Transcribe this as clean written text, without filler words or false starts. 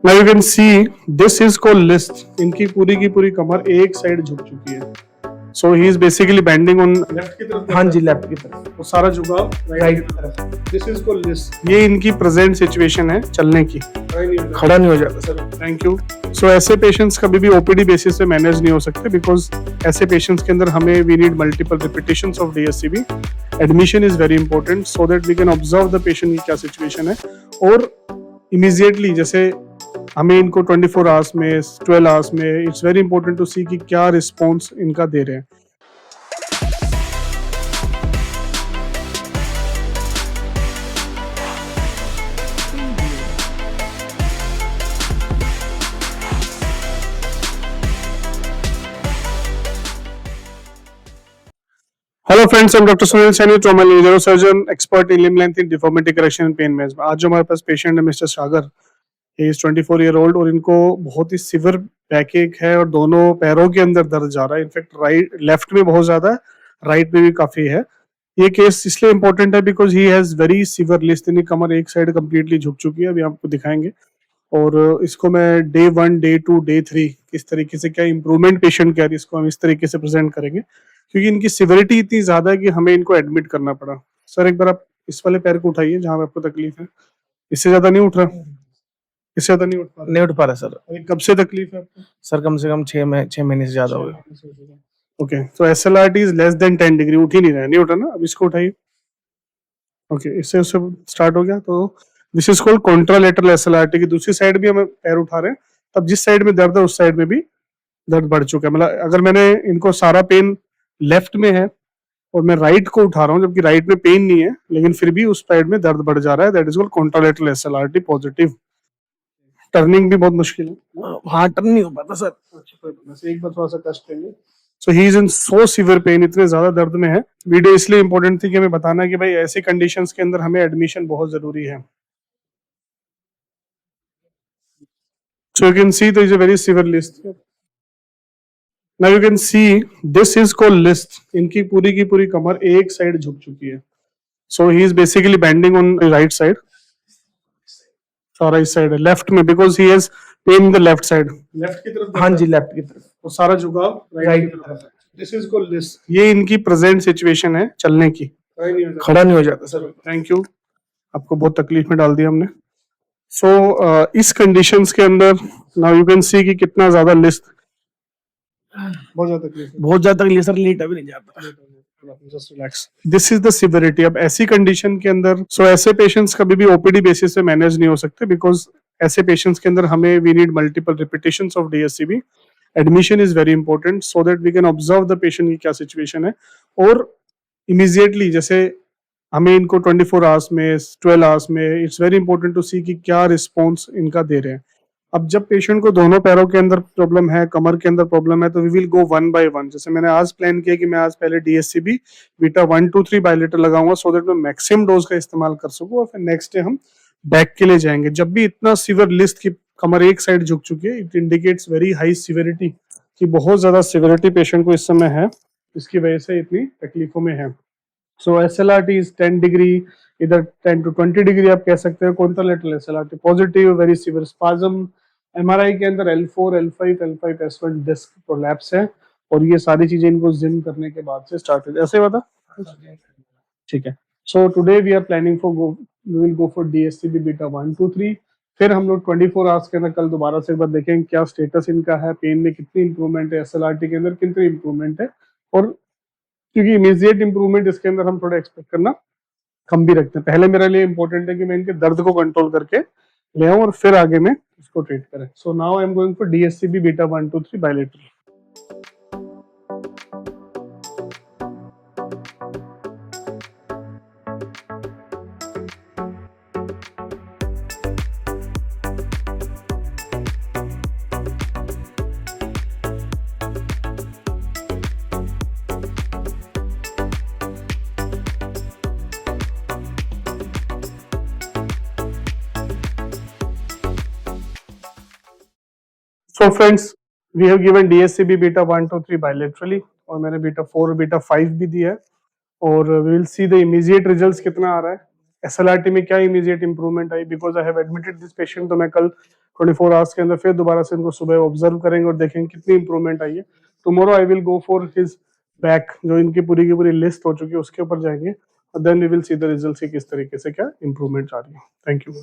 Now you can see this is called list. इनकी पूरी की पूरी कमर एक साइड झुक चुकी है. So he is basically bending on left की तरफ. हाँ जी, लेफ्ट की तरफ. तो सारा झुकाव राइट की तरफ. This is called list. ये इनकी प्रेजेंट सिचुएशन है चलने की. खड़ा नहीं हो जाता सर. Thank you. सो ऐसे पेशेंट्स कभी भी ओपीडी बेसिस पे मैनेज नहीं हो सकते बिकॉज ऐसे पेशेंट्स के अंदर हमें we need multiple repetitions of DSCB. Admission is very important so that we can observe the patient की क्या सिचुएशन है और इमीडिएटली जैसे हमें इनको 24 आवर्स में 12 आवर्स में इट्स वेरी इंपॉर्टेंट टू सी कि क्या रिस्पॉन्स इनका दे रहे हैं. Hello friends, I'm doctor Sunil Saini, trauma neurosurgeon, expert in limb length, deformity correction and pain management. आज जो हमारे पास पेशेंट है mister Sagar, he is 24 year old और इनको बहुत ही सिवियर बैकएक है और दोनों पैरों के अंदर दर्द जा रहा है. इनफैक्ट राइट लेफ्ट में बहुत ज्यादा है, राइट में भी काफी है. ये केस इसलिए इंपॉर्टेंट है because he has very severe list. इनकी कमर एक साइड कंप्लीटली झुक चुकी है, अभी आपको दिखाएंगे. और इसको मैं डे 1, डे 2, डे 3 किस तरीके से क्या इंप्रूवमेंट पेशेंट क्या इसको हम इस तरीके से प्रेजेंट करेंगे क्योंकि इनकी सिवियरिटी इतनी ज्यादा है कि हमें इनको एडमिट करना पड़ा. सर एक बार आप इस वाले पैर को उठाइए जहां पे आपको तकलीफ है. इससे ज्यादा नहीं उठ रहा? इससे ज्यादा नहीं उठ पा रहा सर. अभी कब से तकलीफ है आपको? सर कम से कम 6 महीने से ज्यादा हो गए. ओके, तो एसएलआरटी इज लेस देन 10 डिग्री. उठ ही नहीं रहा है, नहीं उठा ना. अब इसको उठाइए. ओके, इससे उससे स्टार्ट हो गया. तो दिस इज कॉल्ड कॉन्ट्रालेटरल एसएलआरटी की दूसरी साइड भी हम पैर उठा रहे हैं. तब जिस साइड में दर्द है उस साइड में भी दर्द बढ़ चुका है. मतलब अगर मैंने इनको सारा पेन लेफ्ट में है और मैं राइट को उठा रहा हूँ जबकि राइट में पेन नहीं है लेकिन फिर भी उस साइड में दर्द बढ़ जा रहा है. That is called contralateral SLRT positive. Turning भी बहुत मुश्किल है. हाँ, टर्न नहीं हो पाता सर. एक बार थोड़ा सा कष्ट लेंगे. So he is in so severe pain, इतने ज्यादा दर्द में है. वीडियो इसलिए इंपॉर्टेंट थी कि हमें बताना कि भाई ऐसी कंडीशंस के अंदर हमें एडमिशन बहुत जरूरी है. So you can see there is a very severe list. Now you can see this is called list. इनकी पूरी की पूरी कमर एक साइड झुक चुकी है. So he is basically bending on the right side. Right side है लेफ्ट में because he has pain in the left side. Left की तरफ. हाँ जी, लेफ्ट की तरफ. और सारा झुकाव राइट की तरफ. This is called list. ये इनकी प्रेजेंट सिचुएशन है चलने की. खड़ा नहीं हो जाता सर. Thank you. आपको बहुत तकलीफ में डाल दिया हमने. सो इस कंडीशंस के अंदर नाउ यू कैन सी कि कितना ज्यादा लिस्ट. बहुत ज्यादा तकलीफ सर. लेट अभी नहीं जाता. Just relax. This is the severity. अब ऐसी कंडीशन के अंदर ऐसे पेशेंट्स कभी भी ओपीडी बेसिस पे मैनेज नहीं हो सकते बिकॉज ऐसे पेशेंट्स के अंदर हमें we need multiple repetitions of DSCB. Admission is very important so that we can observe the patient की क्या सिचुएशन है और इमीडिएटली जैसे हमें इनको 24 आवर्स में 12 आवर्स में इट्स वेरी इंपॉर्टेंट टू सी कि क्या रिस्पॉन्स इनका दे रहे हैं. अब जब पेशेंट को दोनों पैरों के अंदर प्रॉब्लम है, कमर के अंदर प्रॉब्लम है, तो वी विल गो 1 बाय 1. जैसे मैंने आज प्लान किया कि मैं आज पहले डीएससीबी बीटा 1 2 3 बायलेटर लगाऊंगा सो दैट मैं मैक्सिमम डोज का इस्तेमाल कर सकूं और फिर नेक्स्ट डे हम बैक के लिए जाएंगे. जब भी इतना सीवियर लिस्ट की कमर एक साइड झुक चुकी है it indicates very high severity कि बहुत ज्यादा सिवियरिटी पेशेंट को इस समय है, इसकी वजह से इतनी तकलीफों में है. सो एसएलआरटी इज 10 डिग्री, इधर 10 to 20 डिग्री आप कह सकते हो. Contralateral SLRT positive, very severe spasm. MRI के अंदर L4, L5, L5S1 disc prolapse है और ये सारी चीजें इनको जिम करने के बाद से स्टार्ट हुई. ऐसे बता ठीक है. So today we are planning for we will go for DSCB beta 1 2 3. फिर हम लोग 24 आवर्स के अंदर कल दोबारा से एक बार देखेंगे क्या स्टेटस इनका है, पेन में कितनी इंप्रूवमेंट है, एसएलआरटी के अंदर कितनी इंप्रूवमेंट है. और क्योंकि इमीडिएट इंप्रूवमेंट इसके अंदर हम थोड़ा एक्सपेक्ट करना कम भी रखते हैं. पहले मेरे लिए इंपॉर्टेंट है कि मैं इनके दर्द को कंट्रोल करके ले आऊं और फिर आगे में इसको ट्रीट करें. So now I am going for DSCB beta 1 2 3 bilateral. So friends, we have given DSCB beta 1 2 3 bilaterally और मैंने बीटा 4 और बीटा 5 भी दिया है और we will see the immediate results कितना आ रहा है. SLRT में क्या immediate improvement I because I have admitted this patient. तो मैं कल 24 आवर्स के अंदर फिर दोबारा से इनको सुबह ऑब्जर्व करेंगे और देखेंगे कितनी इंप्रूवमेंट आई है। Tomorrow I will go for his back, जो इनकी पूरी की पूरी लिस्ट हो चुकी है उसके ऊपर जाएंगे और then we will see the results कि किस तरीके से क्या इंप्रूवमेंट आ रही है। Thank you.